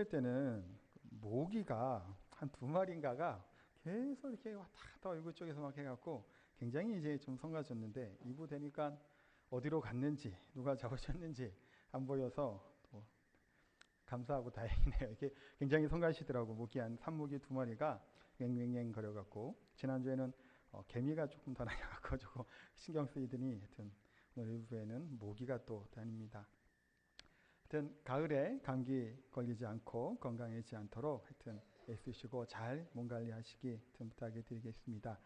때는 모기가 한 두 마리인가가 계속 이렇게 왔다 갔다 얼굴 쪽에서 막 해갖고 굉장히 이제 좀 성가졌는데 2부 되니까 어디로 갔는지 누가 잡으셨는지 안 보여서 감사하고 다행이네요. 이게 굉장히 성가시더라고. 모기 한 산모기 두 마리가 맹맹맹 거려갖고 지난주에는 개미가 조금 더 나가갖고 조금 신경 쓰이더니 하여튼 오늘 일부에는 모기가 또 다닙니다. 하여튼 가을에 감기 걸리지 않고 건강해지지 않도록 하여튼 애쓰시고 잘 몸 관리하시기 부탁해 드리겠습니다.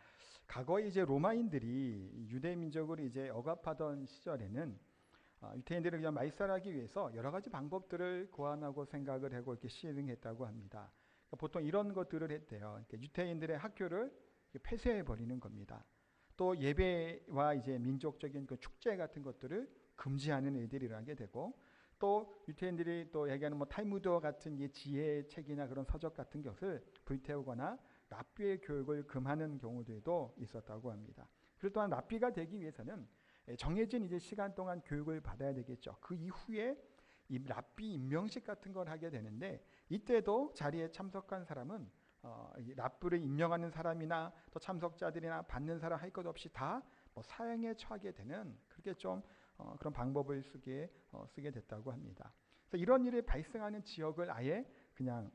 과거에 이제 로마인들이 유대 민족을 이제 억압하던 시절에는 유태인들을 그냥 말살하기 위해서 여러 가지 방법들을 고안하고 생각을 하고 이렇게 시행했다고 합니다. 그러니까 보통 이런 것들을 했대요. 그러니까 유태인들의 학교를 폐쇄해 버리는 겁니다. 또 예배와 이제 민족적인 그 축제 같은 것들을 금지하는 일들을 하게 되고, 또 유태인들이 또 얘기하는 뭐 탈무드와 같은 이 지혜 책이나 그런 서적 같은 것을 불태우거나 랍비의 교육을 금하는 경우들도 있었다고 합니다. 그리고 또한 랍비가 되기 위해서는 정해진 이제 시간 동안 교육을 받아야 되겠죠. 그 이후에 이 랍비 임명식 같은 걸 하게 되는데, 이때도 자리에 참석한 사람은 이 랍비를 임명하는 사람이나 또 참석자들이나 받는 사람 할 것 없이 다 뭐 사형에 처하게 되는, 그렇게 좀 그런 방법을 쓰게 됐다고 합니다. 그래서 이런 일이 발생하는 지역을 아예 그냥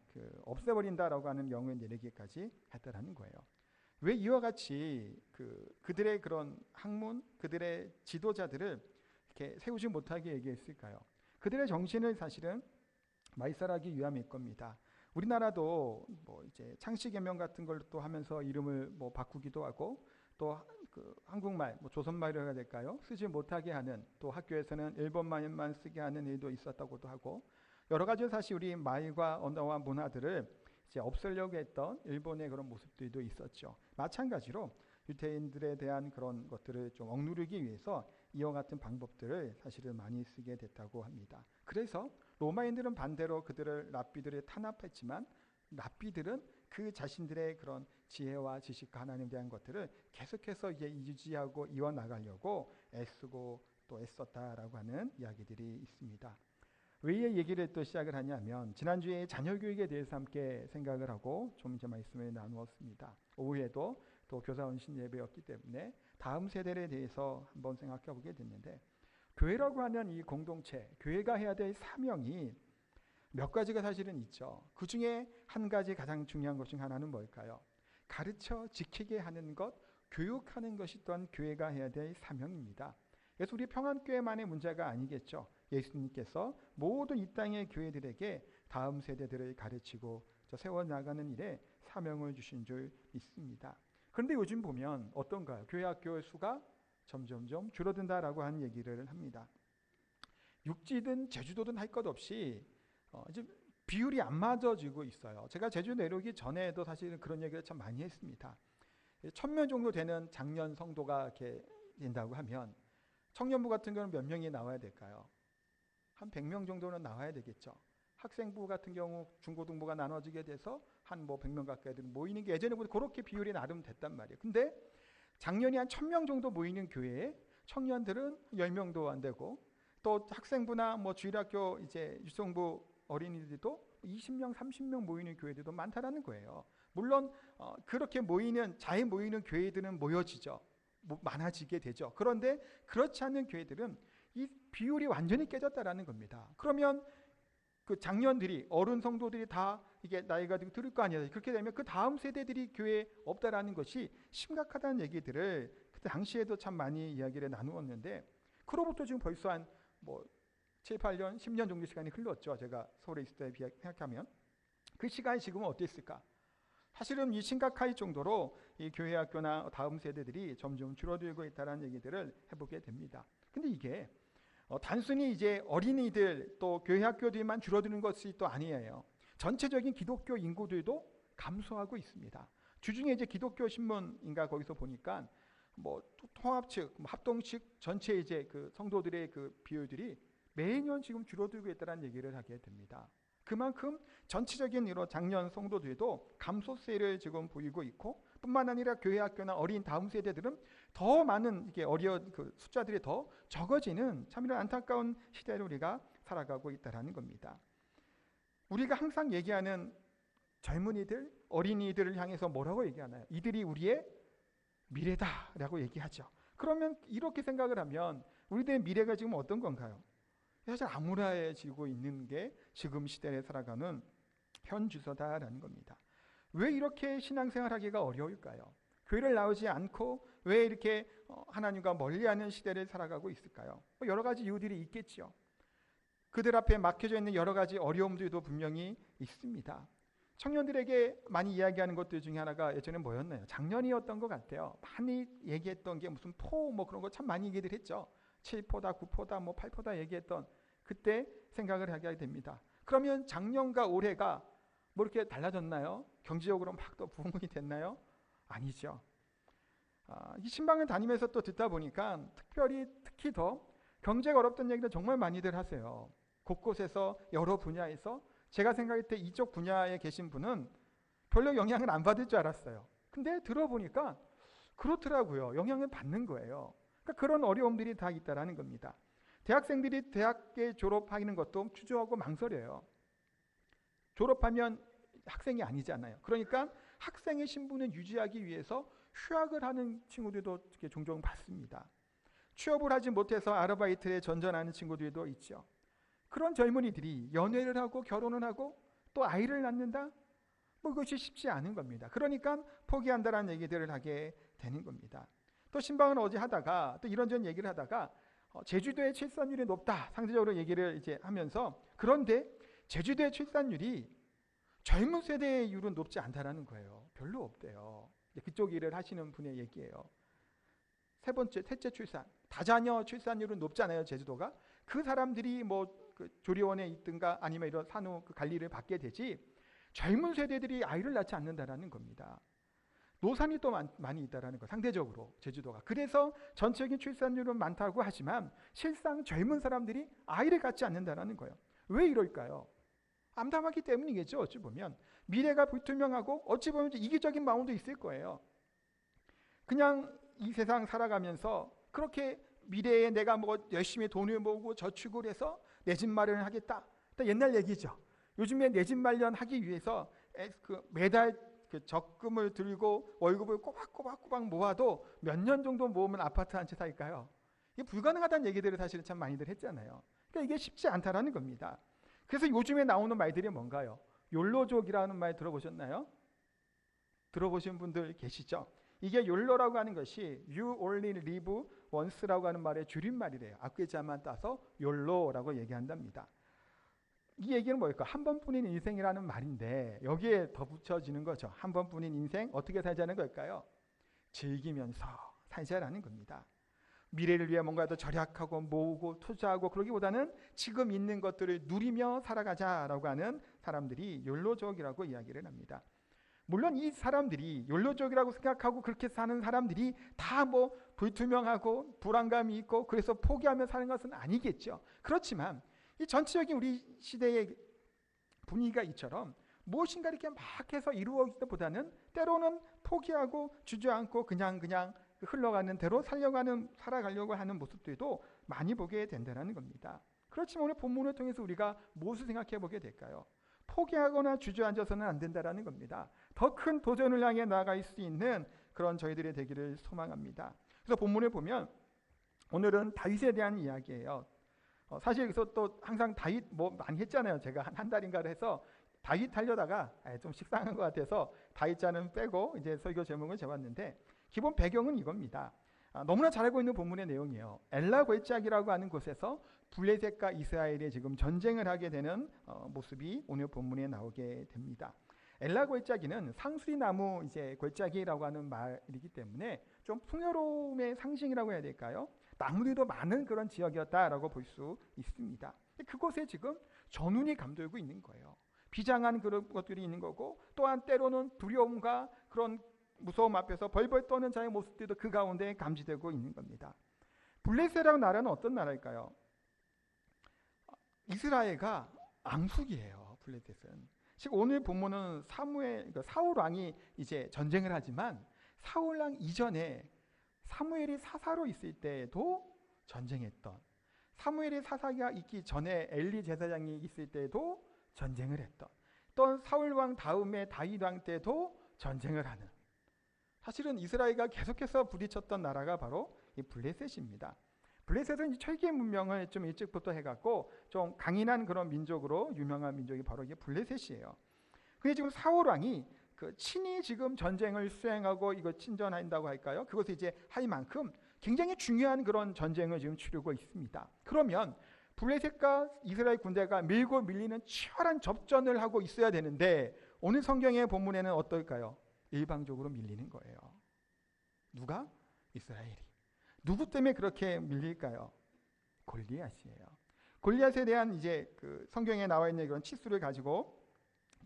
없애버린다라고 하는 경우에 내리기까지 했다라는 거예요. 왜 이와 같이 그들의 그런 학문, 그들의 지도자들을 이렇게 세우지 못하게 얘기했을까요? 그들의 정신을 사실은 말살하기 위함일 겁니다. 우리나라도 뭐 이제 창씨개명 같은 걸 또 하면서 이름을 뭐 바꾸기도 하고, 또 한국말, 뭐 조선말이라 해야 될까요? 쓰지 못하게 하는, 또 학교에서는 일본말만 쓰게 하는 일도 있었다고도 하고, 여러 가지 사실 우리 말과 언어와 문화들을 이제 없애려고 했던 일본의 그런 모습들도 있었죠. 마찬가지로 유태인들에 대한 그런 것들을 좀 억누르기 위해서 이와 같은 방법들을 사실은 많이 쓰게 됐다고 합니다. 그래서 로마인들은 반대로 그들을 랍비들을 탄압했지만, 랍비들은 그 자신들의 그런 지혜와 지식과 하나님에 대한 것들을 계속해서 이제 유지하고 이어나가려고 애쓰고 또 애썼다라고 하는 이야기들이 있습니다. 왜 이 얘기를 또 시작을 하냐면, 지난주에 자녀교육에 대해서 함께 생각을 하고 좀 이제 말씀을 나누었습니다. 오후에도 또 교사원신 예배였기 때문에 다음 세대에 대해서 한번 생각해 보게 됐는데, 교회라고 하는 이 공동체, 교회가 해야 될 사명이 몇 가지가 사실은 있죠. 그 중에 한 가지 가장 중요한 것 중 하나는 뭘까요? 가르쳐 지키게 하는 것, 교육하는 것이 또한 교회가 해야 될 사명입니다. 그래서 우리 평안교회만의 문제가 아니겠죠. 예수님께서 모든 이 땅의 교회들에게 다음 세대들을 가르치고 세워나가는 일에 사명을 주신 줄 믿습니다. 그런데 요즘 보면 어떤가요? 교회 학교 수가 점점점 줄어든다라고 하는 얘기를 합니다. 육지든 제주도든 할 것 없이 이제 비율이 안 맞아지고 있어요. 제가 제주 내려오기 전에도 사실은 그런 얘기를 참 많이 했습니다. 1000명 정도 되는 장년 성도가 이렇게 된다고 하면 청년부 같은 경우는 몇 명이 나와야 될까요? 한 100명 정도는 나와야 되겠죠. 학생부 같은 경우 중고등부가 나눠지게 돼서 한 뭐 100명 가까이 모이는 게 예전에보다 그렇게 비율이 나름 됐단 말이에요. 근데 작년에 한 1000명 정도 모이는 교회에 청년들은 10명도 안 되고, 또 학생부나 뭐 주일학교 이제 유성부 어린이들도 20명, 30명 모이는 교회들도 많다라는 거예요. 물론 그렇게 잘 모이는 교회들은 모여지죠. 많아지게 되죠. 그런데 그렇지 않는 교회들은 이 비율이 완전히 깨졌다라는 겁니다. 그러면 그 장년들이, 어른 성도들이 다 이게 나이가 들을 거 아니에요. 그렇게 되면 그 다음 세대들이 교회에 없다라는 것이 심각하다는 얘기들을 그때 당시에도 참 많이 이야기를 나누었는데, 그로부터 지금 벌써 한 뭐 7, 8년, 10년 정도 시간이 흘렀죠. 제가 서울에 있을 때 생각하면 그 시간이 지금은 어땠을까? 사실은 이 심각할 정도로 이 교회 학교나 다음 세대들이 점점 줄어들고 있다는 얘기들을 해보게 됩니다. 근데 이게 단순히 이제 어린이들 또 교회 학교들만 줄어드는 것이 또 아니에요. 전체적인 기독교 인구들도 감소하고 있습니다. 주중에 이제 기독교 신문인가 거기서 보니까 뭐 통합 측, 합동 측 전체 이제 그 성도들의 그 비율들이 매년 지금 줄어들고 있다는 얘기를 하게 됩니다. 그만큼 전체적인 이런 장년 성도들도 감소세를 지금 보이고 있고, 뿐만 아니라 교회 학교나 어린 다음 세대들은 더 많은 이게 그 숫자들이 더 적어지는 참 이런 안타까운 시대를 우리가 살아가고 있다는 겁니다. 우리가 항상 얘기하는 젊은이들, 어린이들을 향해서 뭐라고 얘기하나요? 이들이 우리의 미래다라고 얘기하죠. 그러면 이렇게 생각을 하면 우리들의 미래가 지금 어떤 건가요? 사실 암울해지고 있는 게 지금 시대에 살아가는 현 주소다라는 겁니다. 왜 이렇게 신앙생활하기가 어려울까요? 교회를 나오지 않고 왜 이렇게 하나님과 멀리하는 시대를 살아가고 있을까요? 여러 가지 이유들이 있겠지요. 그들 앞에 막혀져 있는 여러 가지 어려움들도 분명히 있습니다. 청년들에게 많이 이야기하는 것들 중에 하나가 예전에 뭐였나요? 작년이었던 것 같아요. 많이 얘기했던 게 무슨 포 뭐 그런 거 참 많이 얘기들 했죠. 7포다, 9포다, 뭐 8포다 얘기했던 그때 생각을 하게 됩니다. 그러면 작년과 올해가 뭐 이렇게 달라졌나요? 경제적으로 막 또 부흥이 됐나요? 아니죠. 이 신방을 다니면서 또 듣다 보니까 특히 더 경제가 어렵다는 얘기를 정말 많이들 하세요. 곳곳에서 여러 분야에서 제가 생각할 때 이쪽 분야에 계신 분은 별로 영향을 안 받을 줄 알았어요. 근데 들어보니까 그렇더라고요. 영향을 받는 거예요. 그러니까 그런 어려움들이 다 있다라는 겁니다. 대학생들이 대학에 졸업하는 것도 주저하고 망설여요. 졸업하면 학생이 아니잖아요. 그러니까 학생의 신분을 유지하기 위해서 휴학을 하는 친구들도 종종 봤습니다. 취업을 하지 못해서 아르바이트에 전전하는 친구들도 있죠. 그런 젊은이들이 연애를 하고 결혼을 하고 또 아이를 낳는다? 뭐 그것이 쉽지 않은 겁니다. 그러니까 포기한다라는 얘기들을 하게 되는 겁니다. 또 신방은 어제 하다가 또 이런저런 얘기를 하다가 제주도의 출산율이 높다 상대적으로 얘기를 이제 하면서 그런데 제주도의 출산율이 젊은 세대의 율은 높지 않다라는 거예요. 별로 없대요. 그쪽 일을 하시는 분의 얘기예요. 셋째 출산, 다자녀 출산율은 높잖아요, 제주도가. 그 사람들이 뭐 그 조리원에 있든가 아니면 이런 산후 그 관리를 받게 되지 젊은 세대들이 아이를 낳지 않는다라는 겁니다. 노산이 또 많이 있다라는 거, 상대적으로 제주도가. 그래서 전체적인 출산율은 많다고 하지만 실상 젊은 사람들이 아이를 갖지 않는다라는 거예요. 왜 이럴까요? 암담하기 때문이겠죠. 어찌 보면 미래가 불투명하고 어찌 보면 이기적인 마음도 있을 거예요. 그냥 이 세상 살아가면서 그렇게 미래에 내가 뭐 열심히 돈을 모으고 저축을 해서 내 집 마련을 하겠다. 옛날 얘기죠. 요즘에 내 집 마련하기 위해서 매달 그 적금을 들고 월급을 꼬박꼬박 모아도 몇 년 정도 모으면 아파트 한 채 살까요? 이게 불가능하다는 얘기들을 사실은 참 많이들 했잖아요. 그러니까 이게 쉽지 않다라는 겁니다. 그래서 요즘에 나오는 말들이 뭔가요? 욜로족이라는 말 들어보셨나요? 들어보신 분들 계시죠? 이게 욜로라고 하는 것이 You only live once라고 하는 말의 줄임말이래요. 앞글자만 따서 욜로라고 얘기한답니다. 이 얘기는 뭘까? 한 번뿐인 인생이라는 말인데 여기에 덧붙여지는 거죠. 한 번뿐인 인생 어떻게 살자는 걸까요? 즐기면서 살자라는 겁니다. 미래를 위해 뭔가 더 절약하고 모으고 투자하고 그러기보다는 지금 있는 것들을 누리며 살아가자라고 하는 사람들이 욜로족이라고 이야기를 합니다. 물론 이 사람들이 욜로족이라고 생각하고 그렇게 사는 사람들이 다 뭐 불투명하고 불안감이 있고 그래서 포기하며 사는 것은 아니겠죠. 그렇지만 이 전체적인 우리 시대의 분위기가 이처럼 무엇인가 이렇게 막 해서 이루어지기보다는 때로는 포기하고 주저앉고 그냥 흘러가는 대로 살아가려고 하는 모습들도 많이 보게 된다는 겁니다. 그렇지만 오늘 본문을 통해서 우리가 무엇을 생각해 보게 될까요? 포기하거나 주저앉아서는 안 된다는 겁니다. 더 큰 도전을 향해 나아갈 수 있는 그런 저희들의 되기를 소망합니다. 그래서 본문을 보면 오늘은 다윗에 대한 이야기예요. 사실 여기서 또 항상 다윗 뭐 많이 했잖아요. 제가 한 달인가를 해서 다윗 하려다가 좀 식상한 것 같아서 다윗자는 빼고 이제 설교 제목을 잡았는데 기본 배경은 이겁니다. 너무나 잘 알고 있는 본문의 내용이에요. 엘라 골짜기라고 하는 곳에서 블레셋과 이스라엘이 지금 전쟁을 하게 되는 모습이 오늘 본문에 나오게 됩니다. 엘라 골짜기는 상수리 나무 이제 골짜기라고 하는 말이기 때문에 좀 풍요로움의 상징이라고 해야 될까요? 나무들도 많은 그런 지역이었다라고 볼 수 있습니다. 그곳에 지금 전운이 감돌고 있는 거예요. 비장한 그런 것들이 있는 거고 또한 때로는 두려움과 그런 무서움 앞에서 벌벌 떠는 자의 모습들도 그 가운데 감지되고 있는 겁니다. 블레셋이라는 나라는 어떤 나라일까요? 이스라엘과 앙숙이에요. 블레셋은. 지금 오늘 본문은 사울 왕이 이제 전쟁을 하지만 사울 왕 이전에 사무엘이 사사로 있을 때에도 전쟁했던 사무엘이 사사가 있기 전에 엘리 제사장이 있을 때에도 전쟁을 했던, 또 사울 왕 다음에 다윗 왕 때도 전쟁을 하는, 사실은 이스라엘과 계속해서 부딪혔던 나라가 바로 이 블레셋입니다. 블레셋은 철기 문명을 좀 일찍부터 해갖고 좀 강인한 그런 민족으로 유명한 민족이 바로 이게 블레셋이에요. 근데 지금 사울 왕이 그 친히 지금 전쟁을 수행하고 이거 친전한다고 할까요? 그것을 이제 할 만큼 굉장히 중요한 그런 전쟁을 지금 치르고 있습니다. 그러면 블레셋과 이스라엘 군대가 밀고 밀리는 치열한 접전을 하고 있어야 되는데 오늘 성경의 본문에는 어떨까요? 일방적으로 밀리는 거예요. 누가? 이스라엘이. 누구 때문에 그렇게 밀릴까요? 골리앗이에요. 골리앗에 대한 이제 그 성경에 나와 있는 그런 치수를 가지고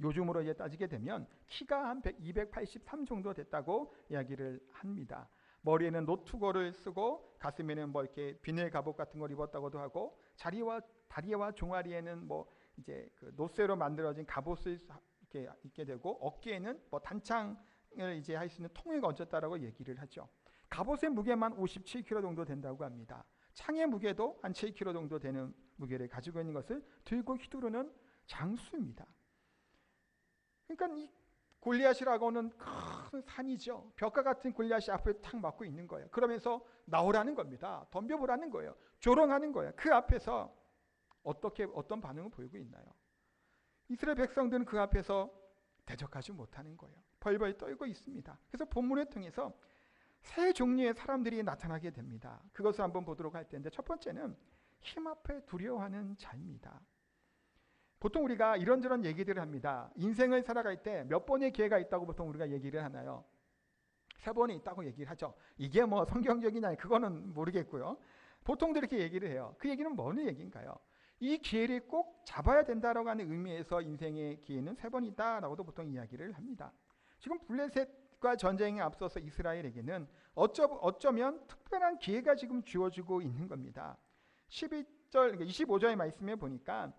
요즘으로 이제 따지게 되면 키가 한 283 정도 됐다고 이야기를 합니다. 머리에는 노투걸을 쓰고 가슴에는 뭐 이렇게 비늘 갑옷 같은 걸 입었다고도 하고 다리와 종아리에는 뭐 이제 그 노쇠로 만들어진 갑옷을 이렇게 입게 되고 어깨에는 뭐 단창을 이제 할 수 있는 통을 얹었다라고 얘기를 하죠. 갑옷의 무게만 57kg 정도 된다고 합니다. 창의 무게도 한 7kg 정도 되는 무게를 가지고 있는 것을 들고 휘두르는 장수입니다. 그러니까 이 골리앗이라고는 큰 산이죠. 벽과 같은 골리앗이 앞을 탁 막고 있는 거예요. 그러면서 나오라는 겁니다. 덤벼보라는 거예요. 조롱하는 거예요. 그 앞에서 어떤 반응을 보이고 있나요? 이스라엘 백성들은 그 앞에서 대적하지 못하는 거예요. 벌벌 떨고 있습니다. 그래서 본문을 통해서 세 종류의 사람들이 나타나게 됩니다. 그것을 한번 보도록 할 텐데 첫 번째는 힘 앞에 두려워하는 자입니다. 보통 우리가 이런저런 얘기들을 합니다. 인생을 살아갈 때 몇 번의 기회가 있다고 보통 우리가 얘기를 하나요? 3번이 있다고 얘기를 하죠. 이게 뭐 성경적이냐 그거는 모르겠고요. 보통들 이렇게 얘기를 해요. 그 얘기는 뭔 얘기인가요? 이 기회를 꼭 잡아야 된다라고 하는 의미에서 인생의 기회는 3번이다라고도 보통 이야기를 합니다. 지금 블레셋과 전쟁에 앞서서 이스라엘에게는 어쩌면 특별한 기회가 지금 주어지고 있는 겁니다. 25절의 말씀에 보니까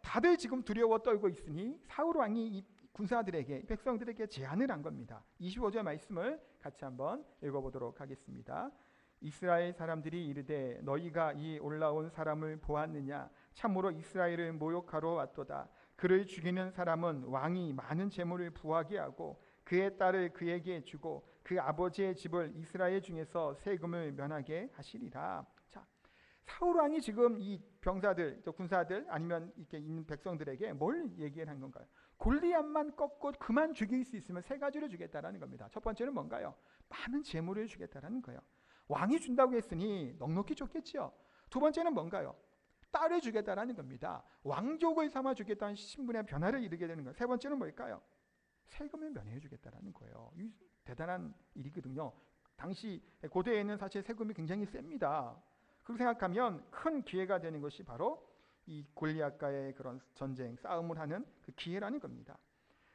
다들 지금 두려워 떨고 있으니 사울 왕이 이 군사들에게 백성들에게 제안을 한 겁니다. 25절 말씀을 같이 한번 읽어보도록 하겠습니다. 이스라엘 사람들이 이르되 너희가 이 올라온 사람을 보았느냐? 참으로 이스라엘을 모욕하러 왔도다. 그를 죽이는 사람은 왕이 많은 재물을 부하게 하고 그의 딸을 그에게 주고 그 아버지의 집을 이스라엘 중에서 세금을 면하게 하시리라. 자, 사울 왕이 지금 이 병사들, 군사들 아니면 이렇게 있는 백성들에게 뭘 얘기를 한 건가요? 골리앗만 꺾고 그만 죽일 수 있으면 3가지를 주겠다라는 겁니다. 첫 번째는 뭔가요? 많은 재물을 주겠다라는 거예요. 왕이 준다고 했으니 넉넉히 줬겠죠. 두 번째는 뭔가요? 딸을 주겠다라는 겁니다. 왕족을 삼아 주겠다는 신분의 변화를 이루게 되는 거예요. 세 번째는 뭘까요? 세금을 면해 주겠다라는 거예요. 이 대단한 일이거든요. 당시 고대에는 사실 세금이 굉장히 셉니다. 그렇게 생각하면 큰 기회가 되는 것이 바로 이 골리앗과의 그런 전쟁, 싸움을 하는 그 기회라는 겁니다.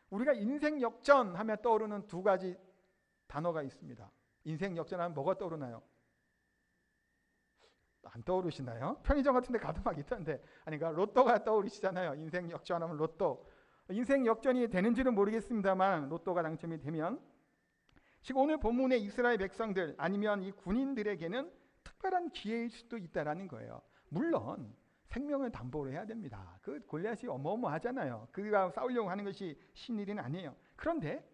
우리가 인생 역전 하면 떠오르는 2가지 단어가 있습니다. 인생 역전하면 뭐가 떠오르나요? 안 떠오르시나요? 편의점 같은 데 가도 막 있던데. 그러니까 로또가 떠오르시잖아요. 인생 역전하면 로또. 인생 역전이 되는지는 모르겠습니다만 로또가 당첨이 되면 지금 오늘 본문의 이스라엘 백성들 아니면 이 군인들에게는 특별한 기회일 수도 있다라는 거예요. 물론 생명을 담보로 해야 됩니다. 그 골리앗이 어마어마하잖아요. 그가 싸우려고 하는 것이 신일은 아니에요. 그런데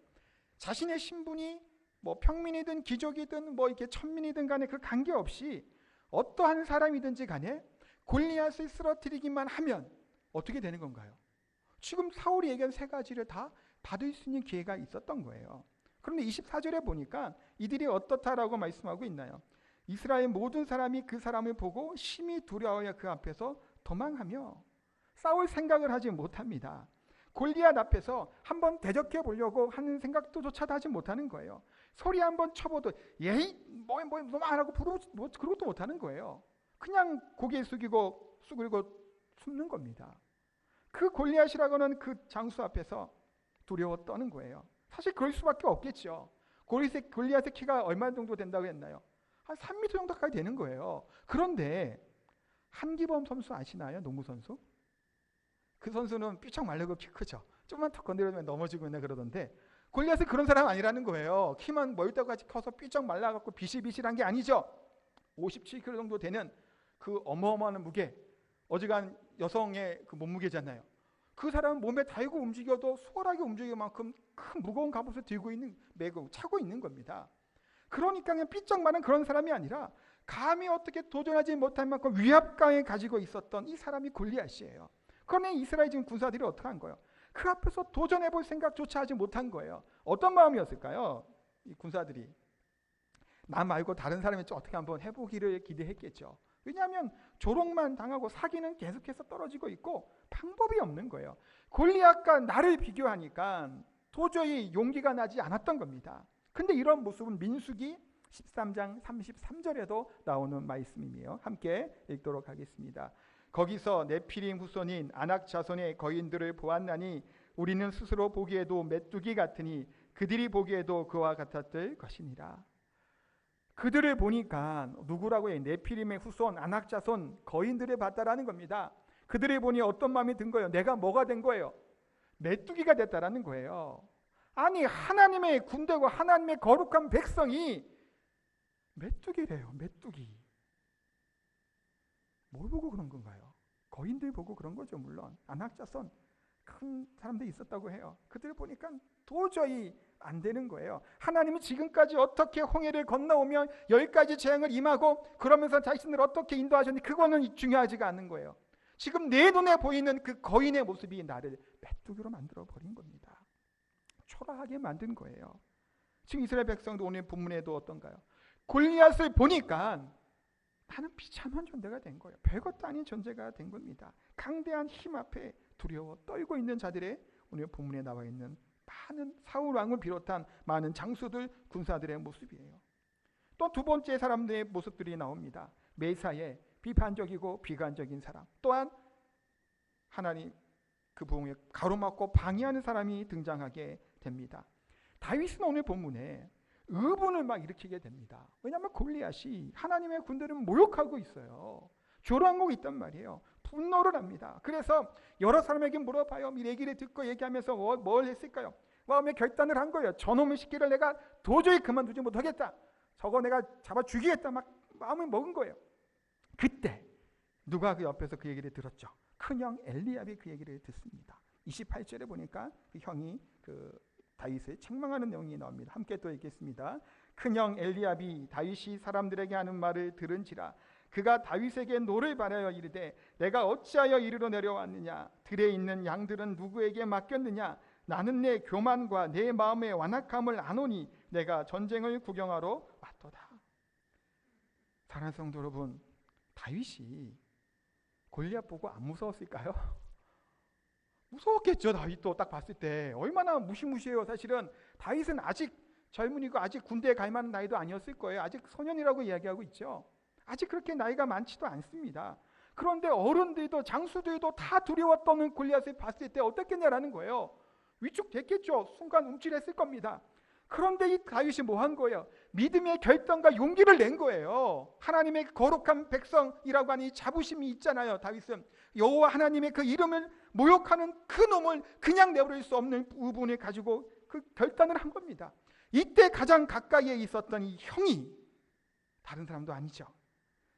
자신의 신분이 뭐 평민이든 귀족이든 뭐 이렇게 천민이든 간에 그 관계없이 어떠한 사람이든지 간에 골리앗을 쓰러뜨리기만 하면 어떻게 되는 건가요? 지금 사울이 얘기한 3가지를 다 받을 수 있는 기회가 있었던 거예요. 그런데 24절에 보니까 이들이 어떻다라고 말씀하고 있나요? 이스라엘 모든 사람이 그 사람을 보고 심히 두려워하여 그 앞에서 도망하며 싸울 생각을 하지 못합니다. 골리앗 앞에서 한번 대적해 보려고 하는 생각도조차도 하지 못하는 거예요. 소리 한번 쳐봐도 예이 뭐안 하고 그러고도 못하는 거예요. 그냥 고개 숙이고 숨는 겁니다. 그 골리앗이라고는 그 장수 앞에서 두려워 떠는 거예요. 사실 그럴 수밖에 없겠죠. 골리앗의 키가 얼마 정도 된다고 했나요? 한 3m 정도까지 되는 거예요. 그런데 한기범 선수 아시나요? 농구 선수? 그 선수는 삐쩍 말르고 키 크죠. 조금만 더 건드리면 넘어지고 있나 그러던데 골리앗은 그런 사람 아니라는 거예요. 키만 멀다고까지 커서 삐쩍 말라갖고 비실비실한 게 아니죠. 57kg 정도 되는 그 어마어마한 무게, 어지간 여성의 그 몸무게잖아요. 그 사람은 몸에 달고 움직여도 수월하게 움직일 만큼 큰 무거운 갑옷을 들고 있는, 메고 차고 있는 겁니다. 그러니까 그냥 삐쩍 마른 그런 사람이 아니라 감히 어떻게 도전하지 못할 만큼 위압감을 가지고 있었던 이 사람이 골리앗이에요. 그러나 이스라엘 지금 군사들이 어떻게 한 거예요? 그 앞에서 도전해 볼 생각조차 하지 못한 거예요. 어떤 마음이었을까요? 이 군사들이 나 말고 다른 사람이 어떻게 한번 해보기를 기대했겠죠. 왜냐하면 조롱만 당하고 사기는 계속해서 떨어지고 있고 방법이 없는 거예요. 골리앗과 나를 비교하니까 도저히 용기가 나지 않았던 겁니다. 근데 이런 모습은 민수기 13장 33절에도 나오는 말씀이에요. 함께 읽도록 하겠습니다. 거기서 네피림 후손인 아낙 자손의 거인들을 보았나니 우리는 스스로 보기에도 메뚜기 같으니 그들이 보기에도 그와 같았을 것이니라. 그들을 보니까 누구라고 해요? 네피림의 후손 아낙 자손 거인들을 봤다라는 겁니다. 그들을 보니 어떤 마음이 든 거예요? 내가 뭐가 된 거예요? 메뚜기가 됐다라는 거예요. 아니 하나님의 군대고 하나님의 거룩한 백성이 메뚜기래요. 메뚜기. 뭘 보고 그런 건가요? 거인들 보고 그런 거죠. 물론 아낙 자손 큰 사람들이 있었다고 해요. 그들을 보니까 도저히 안 되는 거예요. 하나님이 지금까지 어떻게 홍해를 건너오며 10가지 재앙을 임하고 그러면서 자신을 어떻게 인도하셨는지 그거는 중요하지가 않는 거예요. 지금 내 눈에 보이는 그 거인의 모습이 나를 메뚜기로 만들어 버린 겁니다. 초라하게 만든 거예요. 지금 이스라엘 백성도 오늘 본문에도 어떤가요? 골리앗을 보니까 나는 비참한 존재가 된 거예요. 별것도 아닌 존재가 된 겁니다. 강대한 힘 앞에 두려워 떨고 있는 자들의 오늘 본문에 나와 있는 많은 사울 왕을 비롯한 많은 장수들, 군사들의 모습이에요. 또 두 번째 사람들의 모습들이 나옵니다. 매사에 비판적이고 비관적인 사람, 또한 하나님 그 부흥에 가로막고 방해하는 사람이 등장하게 됩니다. 다윗은 오늘 본문에 의분을 막 일으키게 됩니다. 왜냐하면 골리앗이 하나님의 군대를 모욕하고 있어요. 조롱하고 있단 말이에요. 분노를 합니다. 그래서 여러 사람에게 물어봐요. 이 얘기를 듣고 얘기하면서 뭘 했을까요? 마음의 결단을 한 거예요. 저놈의 시기를 내가 도저히 그만두지 못하겠다. 저거 내가 잡아 죽이겠다. 막 마음을 먹은 거예요. 그때 누가 그 옆에서 그 얘기를 들었죠? 큰형 엘리압이 그 얘기를 듣습니다. 28절에 보니까 그 형이 그 다윗을 책망하는 내용이 나옵니다. 함께 또 읽겠습니다. 큰형 엘리압이 다윗이 사람들에게 하는 말을 들은지라 그가 다윗에게 노를 바라여 이르되 내가 어찌하여 이리로 내려왔느냐 들에 있는 양들은 누구에게 맡겼느냐 나는 내 교만과 내 마음의 완악함을 아노니 내가 전쟁을 구경하러 왔도다. 사랑하는 성도 여러분, 다윗이 골리앗 보고 안 무서웠을까요? 무서웠겠죠. 다윗도 딱 봤을 때 얼마나 무시무시해요. 사실은 다윗은 아직 젊은이고 아직 군대에 갈 만한 나이도 아니었을 거예요. 아직 소년이라고 이야기하고 있죠. 아직 그렇게 나이가 많지도 않습니다. 그런데 어른들도 장수들도 다 두려워 떠는 골리앗을 봤을 때 어떻겠냐라는 거예요. 위축됐겠죠. 순간 움찔했을 겁니다. 그런데 이 다윗이 뭐 한 거예요? 믿음의 결단과 용기를 낸 거예요. 하나님의 거룩한 백성이라고 하는 이 자부심이 있잖아요. 다윗은 여호와 하나님의 그 이름을 모욕하는 그 놈을 그냥 내버릴 수 없는 부분을 가지고 그 결단을 한 겁니다. 이때 가장 가까이에 있었던 이 형이 다른 사람도 아니죠.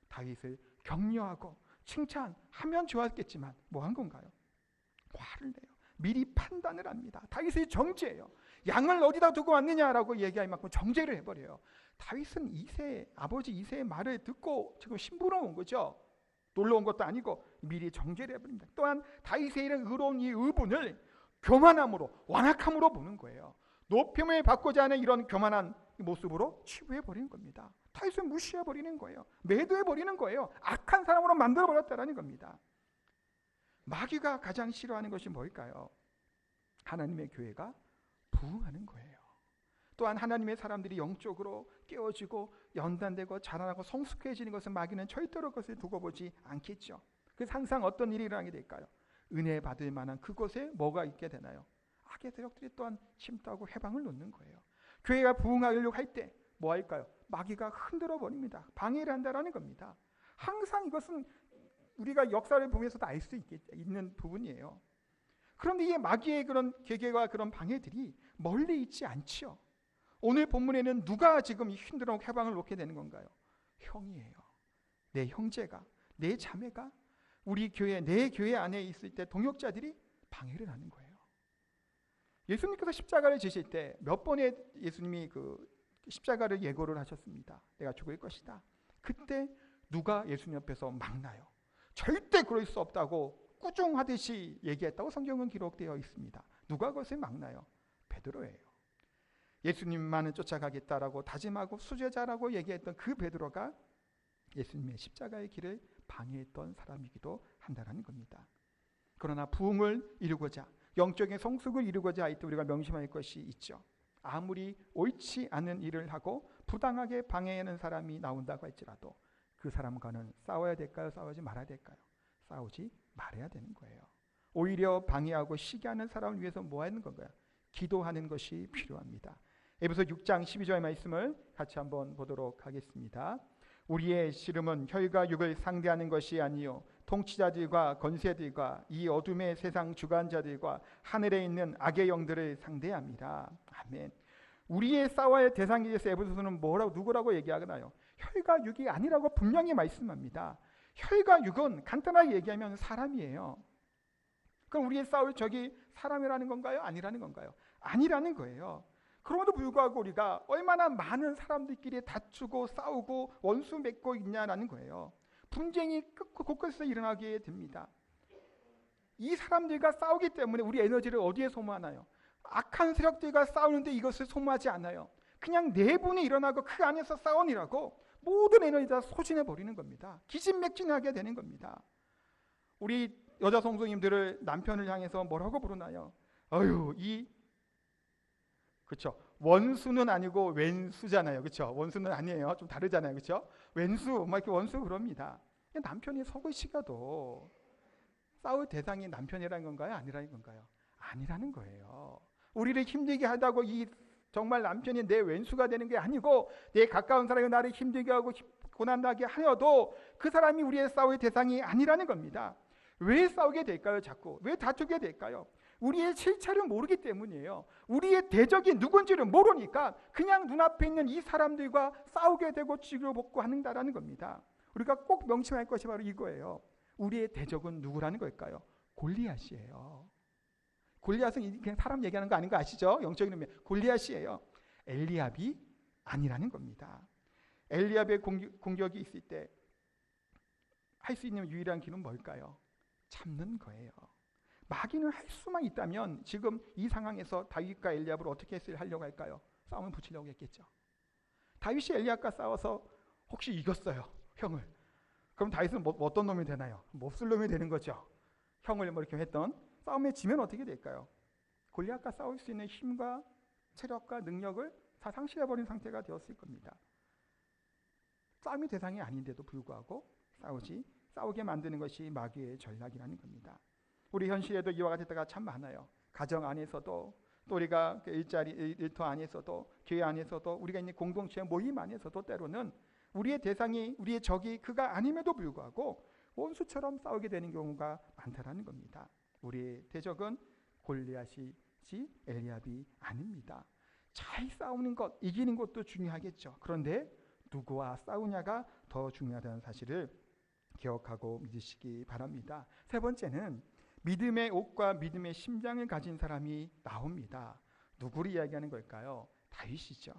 다윗을 격려하고 칭찬하면 좋았겠지만 뭐 한 건가요? 화를 내요. 미리 판단을 합니다. 다윗의 정죄예요. 양을 어디다 두고 왔느냐라고 얘기할 만큼 정죄를 해버려요. 다윗은 아버지 이새의 말을 듣고 지금 심부러 온 거죠. 놀러 온 것도 아니고 미리 정죄를 해버립니다. 또한 다윗의 이런 의로운 이 의분을 교만함으로 완악함으로 보는 거예요. 높임을 받고자 하는 이런 교만한 모습으로 치부해버리는 겁니다. 다윗을 무시해버리는 거예요. 매도해버리는 거예요. 악한 사람으로 만들어버렸다는 겁니다. 마귀가 가장 싫어하는 것이 뭘까요? 하나님의 교회가 부흥하는 거예요. 또한 하나님의 사람들이 영적으로 깨어지고 연단되고 자라나고 성숙해지는 것은 마귀는 절대로 그것을 두고 보지 않겠죠. 그래서 항상 어떤 일이 일어나게 될까요? 은혜 받을 만한 그곳에 뭐가 있게 되나요? 악의 세력들이 또한 침투하고 해방을 놓는 거예요. 교회가 부흥하려고 할 때 뭐 할까요? 마귀가 흔들어 버립니다. 방해를 한다라는 겁니다. 항상 이것은 우리가 역사를 보면서도 알 수 있는 부분이에요. 그런데 이 마귀의 그런 계계와 그런 방해들이 멀리 있지 않지요. 오늘 본문에는 누가 지금 힘들어 해방을 놓게 되는 건가요? 형이에요. 내 형제가, 내 자매가 우리 교회, 내 교회 안에 있을 때 동역자들이 방해를 하는 거예요. 예수님께서 십자가를 지실 때 몇 번의 예수님이 그 십자가를 예고를 하셨습니다. 내가 죽을 것이다. 그때 누가 예수님 옆에서 막나요? 절대 그럴 수 없다고 꾸중하듯이 얘기했다고 성경은 기록되어 있습니다. 누가 그것을 막나요? 베드로예요. 예수님만은 쫓아가겠다라고 다짐하고 수제자라고 얘기했던 그 베드로가 예수님의 십자가의 길을 방해했던 사람이기도 한다는 겁니다. 그러나 부흥을 이루고자, 영적인 성숙을 이루고자 할 때 우리가 명심할 것이 있죠. 아무리 옳지 않은 일을 하고 부당하게 방해하는 사람이 나온다고 할지라도 그 사람과는 싸워야 될까요? 싸우지 말아야 될까요? 싸우지 말아야 되는 거예요. 오히려 방해하고 시기하는 사람을 위해서 뭐 하는 건가요? 기도하는 것이 필요합니다. 에베소 6장 12절 말씀을 같이 한번 보도록 하겠습니다. 우리의 씨름은 혈과 육을 상대하는 것이 아니요 통치자들과 권세들과 이 어둠의 세상 주관자들과 하늘에 있는 악의 영들을 상대합니다. 아멘. 우리의 싸워야 할 대상에 대해서 에베소서는 뭐라고 누구라고 얘기하나요? 혈과 육이 아니라고 분명히 말씀합니다. 혈과 육은 간단하게 얘기하면 사람이에요. 그럼 우리의 싸울 적이 사람이라는 건가요? 아니라는 건가요? 아니라는 거예요. 그럼에도 불구하고 우리가 얼마나 많은 사람들끼리 다투고 싸우고 원수 맺고 있냐라는 거예요. 분쟁이 곳곳에서 일어나게 됩니다. 이 사람들과 싸우기 때문에 우리 에너지를 어디에 소모하나요? 악한 세력들과 싸우는데 이것을 소모하지 않아요. 그냥 내분이 일어나고 그 안에서 싸우느라고 모든 에너지를 다 소진해 버리는 겁니다. 기진맥진하게 되는 겁니다. 우리 여자 성도님들을 남편을 향해서 뭐라고 부르나요? 어휴, 그렇죠. 원수는 아니고 왼수잖아요. 그렇죠. 원수는 아니에요. 좀 다르잖아요. 그렇죠. 왼수, 막 이렇게 원수 그럽니다. 남편이 속을 시켜도 싸울 대상이 남편이라는 건가요? 아니라는 건가요? 아니라는 거예요. 우리를 힘들게 하다고 이 정말 남편이 내 왼수가 되는 게 아니고 내 가까운 사람이 나를 힘들게 하고 고난나게 하여도 그 사람이 우리의 싸울 대상이 아니라는 겁니다. 왜 싸우게 될까요? 자꾸 왜 다투게 될까요? 우리의 실체를 모르기 때문이에요. 우리의 대적이 누군지를 모르니까 그냥 눈앞에 있는 이 사람들과 싸우게 되고 치고받고 한다는 겁니다. 우리가 꼭 명심할 것이 바로 이거예요. 우리의 대적은 누구라는 걸까요? 골리앗이에요. 골리앗은 그냥 사람 얘기하는 거 아닌 거 아시죠? 영적인 의미. 골리앗이에요. 엘리압이 아니라는 겁니다. 엘리압의 공격이 있을 때 할 수 있는 유일한 길은 뭘까요? 참는 거예요. 마귀는 할 수만 있다면 지금 이 상황에서 다윗과 엘리압을 어떻게 하려고 할까요? 싸움을 붙이려고 했겠죠. 다윗이 엘리압과 싸워서 혹시 이겼어요, 형을. 그럼 다윗은 어떤 놈이 되나요? 몹쓸 놈이 되는 거죠. 형을 이렇게 했던 싸움에 지면 어떻게 될까요? 골리앗과 싸울 수 있는 힘과 체력과 능력을 다 상실해버린 상태가 되었을 겁니다. 싸움이 대상이 아닌데도 불구하고 싸우게 만드는 것이 마귀의 전략이라는 겁니다. 우리 현실에도 이와 같은 때가 참 많아요. 가정 안에서도 또 우리가 일터 안에서도 교회 안에서도 우리가 있는 공동체 모임 안에서도 때로는 우리의 대상이 우리의 적이 그가 아님에도 불구하고 원수처럼 싸우게 되는 경우가 많다라는 겁니다. 우리의 대적은 골리앗이지 엘리압이 아닙니다. 잘 싸우는 것, 이기는 것도 중요하겠죠. 그런데 누구와 싸우냐가 더 중요하다는 사실을 기억하고 믿으시기 바랍니다. 세 번째는 믿음의 옷과 믿음의 심장을 가진 사람이 나옵니다. 누구를 이야기하는 걸까요? 다윗이죠.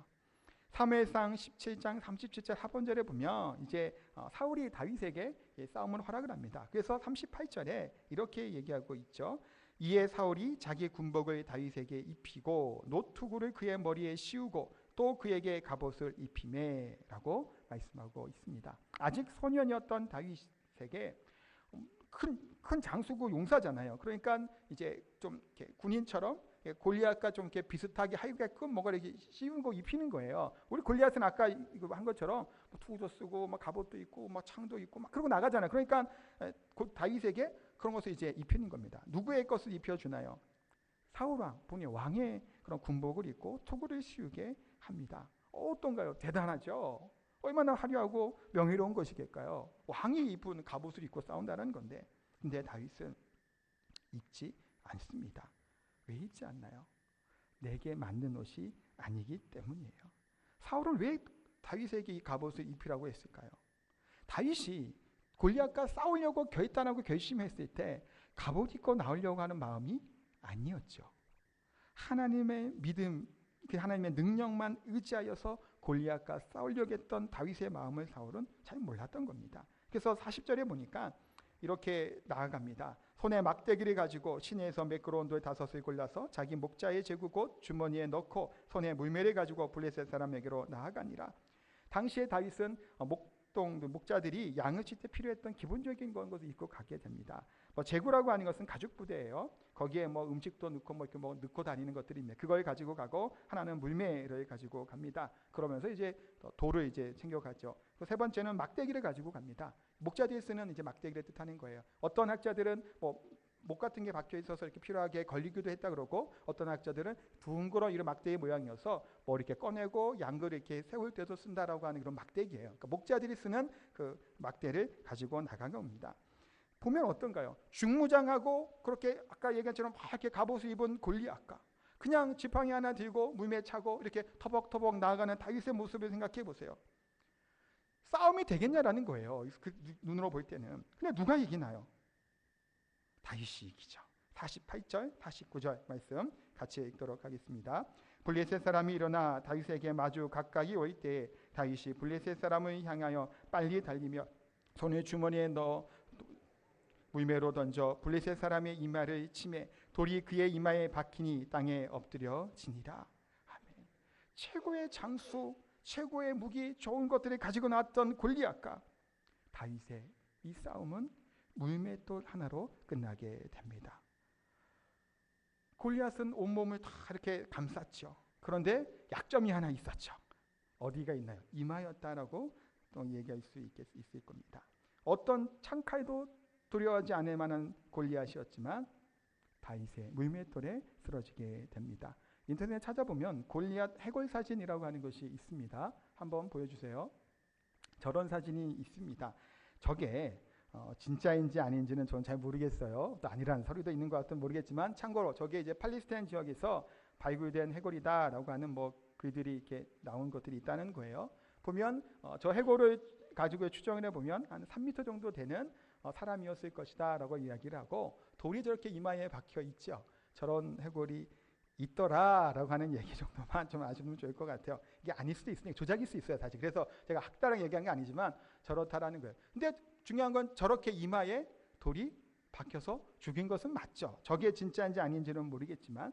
사무엘상 17장 37절 하반절에 보면 이제 사울이 다윗에게 싸움을 허락을 합니다. 그래서 38절에 이렇게 얘기하고 있죠. 이에 사울이 자기 군복을 다윗에게 입히고 노투구를 그의 머리에 씌우고 또 그에게 갑옷을 입히매라고 말씀하고 있습니다. 아직 소년이었던 다윗에게 큰 장수고 용사잖아요. 그러니까 이제 좀 이렇게 군인처럼 골리앗과 좀 이렇게 비슷하게 하게끔 뭔가 이렇게 씌운 거 입히는 거예요. 우리 골리앗은 아까 이거 한 것처럼 뭐 투구도 쓰고 막 갑옷도 있고 막 창도 있고 막 그러고 나가잖아요. 그러니까 다윗에게 그런 것을 이제 입히는 겁니다. 누구의 것을 입혀주나요? 사울 왕, 본인 왕의 그런 군복을 입고 투구를 씌우게 합니다. 어떤가요? 대단하죠. 얼마나 화려하고 명예로운 것이겠까요? 왕이 입은 갑옷을 입고 싸운다는 건데, 근데 다윗은 입지 않습니다. 왜 입지 않나요? 내게 맞는 옷이 아니기 때문이에요. 사울은 왜 다윗에게 이 갑옷을 입히라고 했을까요? 다윗이 골리앗과 싸우려고 결단하고 결심했을 때 갑옷 입고 나오려고 하는 마음이 아니었죠. 하나님의 믿음, 그 하나님의 능력만 의지하여서 골리앗과 싸우려고 했던 다윗의 마음을 사울은 잘 몰랐던 겁니다. 그래서 40절에 보니까 이렇게 나아갑니다. 손에 막대기를 가지고 시내에서 매끄러운 돌 5을 골라서 자기 목자의 제구 곧 주머니에 넣고 손에 물매를 가지고 블레셋 사람에게로 나아가니라. 당시에 다윗은 목자들이 양을 칠 때 필요했던 기본적인 것을 입고 가게 됩니다. 제구라고 하는 것은 가죽 부대예요. 거기에 음식도 넣고 이렇게 넣고 다니는 것들이 있네. 그걸 가지고 가고 하나는 물매를 가지고 갑니다. 그러면서 이제 돌을 이제 챙겨가죠. 세 번째는 막대기를 가지고 갑니다. 목자들이 쓰는 이제 막대기를 뜻하는 거예요. 어떤 학자들은 목 같은 게 박혀 있어서 이렇게 필요하게 걸리기도 했다 그러고, 어떤 학자들은 둥그런 이런 막대기 모양이어서 이렇게 꺼내고 양을 이렇게 세울 때도 쓴다라고 하는 그런 막대기예요. 그러니까 목자들이 쓰는 그 막대를 가지고 나간 겁니다. 보면 어떤가요? 중무장하고 그렇게 아까 얘기한 것처럼 이렇게 갑옷을 입은 골리앗과 그냥 지팡이 하나 들고 물매 차고 이렇게 터벅터벅 나아가는 다윗의 모습을 생각해 보세요. 싸움이 되겠냐라는 거예요. 그 눈으로 볼 때는. 근데 누가 이기나요? 다윗이 이기죠. 48절, 49절 말씀 같이 읽도록 하겠습니다. 블레셋 사람이 일어나 다윗에게 마주 가까이 올 때 다윗이 블레셋 사람을 향하여 빨리 달리며 손을 주머니에 넣어 물매로 던져 블레셋 사람의 이마를 치매 돌이 그의 이마에 박히니 땅에 엎드려 지니라. 아멘. 최고의 장수, 최고의 무기, 좋은 것들을 가지고 나왔던 골리앗과 다윗의 이 싸움은 물맷돌 하나로 끝나게 됩니다. 골리앗은 온몸을 다 이렇게 감쌌죠. 그런데 약점이 하나 있었죠. 어디가 있나요? 이마였다라고 또 얘기할 수 있을 겁니다. 어떤 창칼도 두려워하지 않을 만한 골리앗이었지만 다윗의 물맷돌에 쓰러지게 됩니다. 인터넷에 찾아보면 골리앗 해골 사진이라고 하는 것이 있습니다. 한번 보여주세요. 저런 사진이 있습니다. 저게 진짜인지 아닌지는 저는 잘 모르겠어요. 또 아니라는 서류도 있는 것 같은 모르겠지만, 참고로 저게 이제 팔레스타인 지역에서 발굴된 해골이다라고 하는 글들이 이렇게 나온 것들이 있다는 거예요. 보면 저 해골을 가지고 추정을 해보면 한 3m 정도 되는 사람이었을 것이다라고 이야기를 하고, 돌이 저렇게 이마에 박혀 있죠. 저런 해골이 있더라라고 하는 얘기 정도만 좀 아시면 좋을 것 같아요. 이게 아닐 수도 있으니까 조작일 수 있어요, 사실. 그래서 제가 학다랑 얘기한 게 아니지만 저렇다라는 거예요. 근데 중요한 건 저렇게 이마에 돌이 박혀서 죽인 것은 맞죠. 저게 진짜인지 아닌지는 모르겠지만,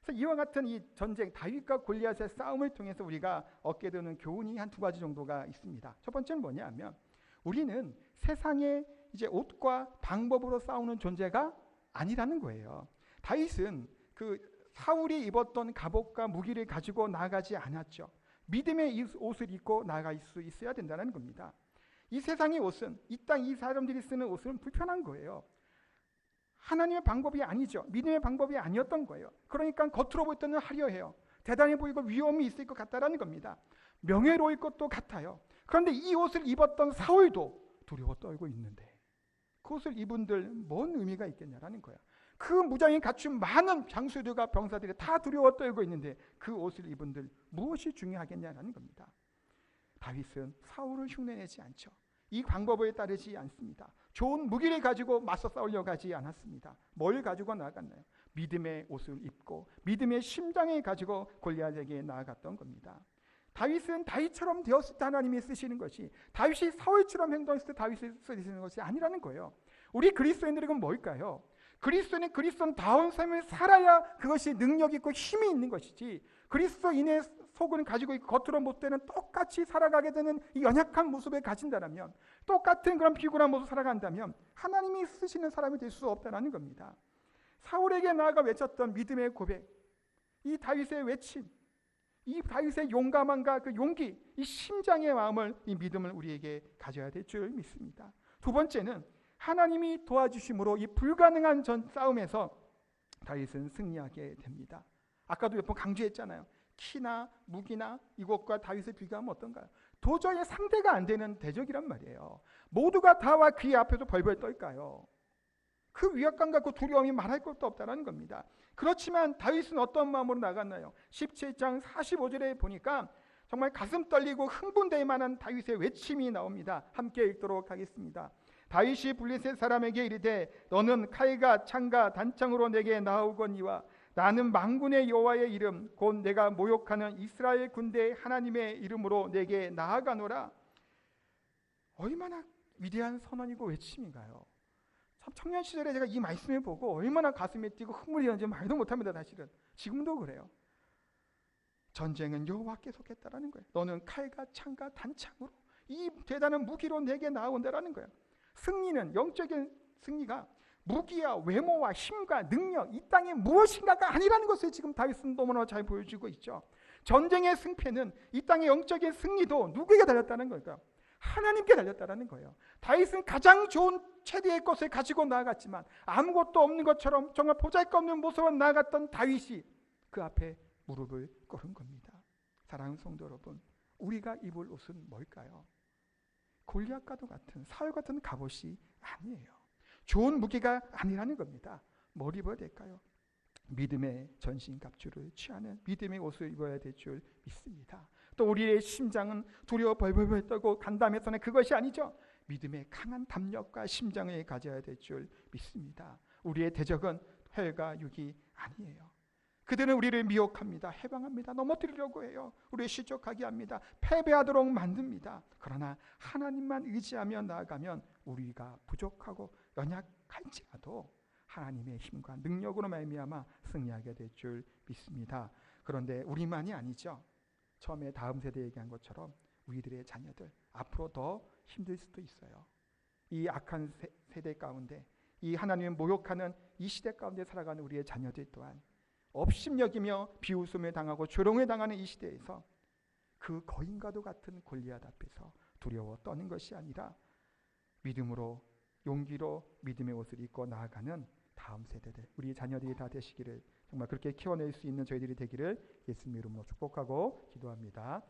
그래서 이와 같은 이 전쟁, 다윗과 골리앗의 싸움을 통해서 우리가 얻게 되는 교훈이 한 2가지 정도가 있습니다. 첫 번째는 뭐냐 하면, 우리는 세상의 이제 옷과 방법으로 싸우는 존재가 아니라는 거예요. 다윗은 그 사울이 입었던 갑옷과 무기를 가지고 나아가지 않았죠. 믿음의 옷을 입고 나아갈 수 있어야 된다는 겁니다. 이 세상의 옷은, 이 땅 이 사람들이 쓰는 옷은 불편한 거예요. 하나님의 방법이 아니죠. 믿음의 방법이 아니었던 거예요. 그러니까 겉으로 볼 때는 화려해요. 대단해 보이고 위험이 있을 것 같다라는 겁니다. 명예로울 것도 같아요. 그런데 이 옷을 입었던 사울도 두려워 떨고 있는데 그 옷을 입은들 뭔 의미가 있겠냐라는 거야. 그 무장이 갖춘 많은 장수들과 병사들이 다 두려워 떨고 있는데 그 옷을 입은들 무엇이 중요하겠냐라는 겁니다. 다윗은 사울을 흉내내지 않죠. 이 방법을 따르지 않습니다. 좋은 무기를 가지고 맞서 싸우려고 하지 않았습니다. 뭘 가지고 나아갔나요? 믿음의 옷을 입고 믿음의 심장을 가지고 골리앗에게 나아갔던 겁니다. 다윗은 다윗처럼 되었을 때 하나님이 쓰시는 것이, 다윗이 사울처럼 행동했을 때 다윗을 쓰시는 것이 아니라는 거예요. 우리 그리스도인들은 뭘까요? 그리스도인은 그리스도인다운 삶을 살아야 그것이 능력 있고 힘이 있는 것이지, 그리스도인의 속은 가지고 있고 겉으로 못 되는 똑같이 살아가게 되는 이 연약한 모습을 가진다면, 똑같은 그런 비굴한 모습을 살아간다면 하나님이 쓰시는 사람이 될 수 없다는 겁니다. 사울에게 나아가 외쳤던 믿음의 고백, 이 다윗의 외침, 이 다윗의 용감함과 그 용기, 이 심장의 마음을, 이 믿음을 우리에게 가져야 될 줄 믿습니다. 두 번째는 하나님이 도와주심으로 이 불가능한 싸움에서 다윗은 승리하게 됩니다. 아까도 몇 번 강조했잖아요. 키나 무기나 이것과 다윗을 비교하면 어떤가요? 도저히 상대가 안 되는 대적이란 말이에요. 모두가 다와 그의 앞에서 벌벌 떨까요? 그 위압감과 그 두려움이 말할 것도 없다는 겁니다. 그렇지만 다윗은 어떤 마음으로 나갔나요? 17장 45절에 보니까 정말 가슴 떨리고 흥분될 만한 다윗의 외침이 나옵니다. 함께 읽도록 하겠습니다. 다윗이 블레셋 사람에게 이르되 너는 칼과 창과 단창으로 내게 나오거니와 나는 만군의 여호와의 이름 곧 내가 모욕하는 이스라엘 군대의 하나님의 이름으로 내게 나아가노라. 얼마나 위대한 선언이고 외침인가요? 참 청년 시절에 제가 이 말씀을 보고 얼마나 가슴이 뛰고 흥분이 되는지 말도 못합니다. 사실은 지금도 그래요. 전쟁은 여호와께 속했다라는 거예요. 너는 칼과 창과 단창으로 이 대단한 무기로 내게 나온다라는 거예요. 승리는, 영적인 승리가 무기와 외모와 힘과 능력, 이 땅에 무엇인가가 아니라는 것을 지금 다윗은 너무나 잘 보여주고 있죠. 전쟁의 승패는, 이 땅의 영적인 승리도 누구에게 달렸다는 걸까요? 하나님께 달렸다는 거예요. 다윗은 가장 좋은 최대의 것을 가지고 나아갔지만 아무것도 없는 것처럼 정말 보잘것없는 모습으로 나아갔던 다윗이 그 앞에 무릎을 꿇은 겁니다. 사랑하는 성도 여러분, 우리가 입을 옷은 뭘까요? 골리앗과도 같은, 사울 같은 갑옷이 아니에요. 좋은 무기가 아니라는 겁니다. 뭘 입어야 될까요? 믿음의 전신갑주를 취하는 믿음의 옷을 입어야 될 줄 믿습니다. 또 우리의 심장은 두려워 벌벌벌 떨고 간담해서는 그것이 아니죠. 믿음의 강한 담력과 심장을 가져야 될 줄 믿습니다. 우리의 대적은 혈과 육이 아니에요. 그들은 우리를 미혹합니다. 해방합니다. 넘어뜨리려고 해요. 우리를 실족하게 합니다. 패배하도록 만듭니다. 그러나 하나님만 의지하며 나아가면 우리가 부족하고 연약할지라도 하나님의 힘과 능력으로 말미암아 승리하게 될 줄 믿습니다. 그런데 우리만이 아니죠. 처음에 다음 세대 얘기한 것처럼 우리들의 자녀들 앞으로 더 힘들 수도 있어요. 이 악한 세대 가운데, 이 하나님을 모욕하는 이 시대 가운데 살아가는 우리의 자녀들 또한 업심여기며 비웃음을 당하고 조롱을 당하는 이 시대에서 그 거인과도 같은 골리앗 앞에서 두려워 떠는 것이 아니라 믿음으로, 용기로 믿음의 옷을 입고 나아가는 다음 세대들, 우리 자녀들이 다 되시기를, 정말 그렇게 키워낼 수 있는 저희들이 되기를 예수님의 이름으로 축복하고 기도합니다.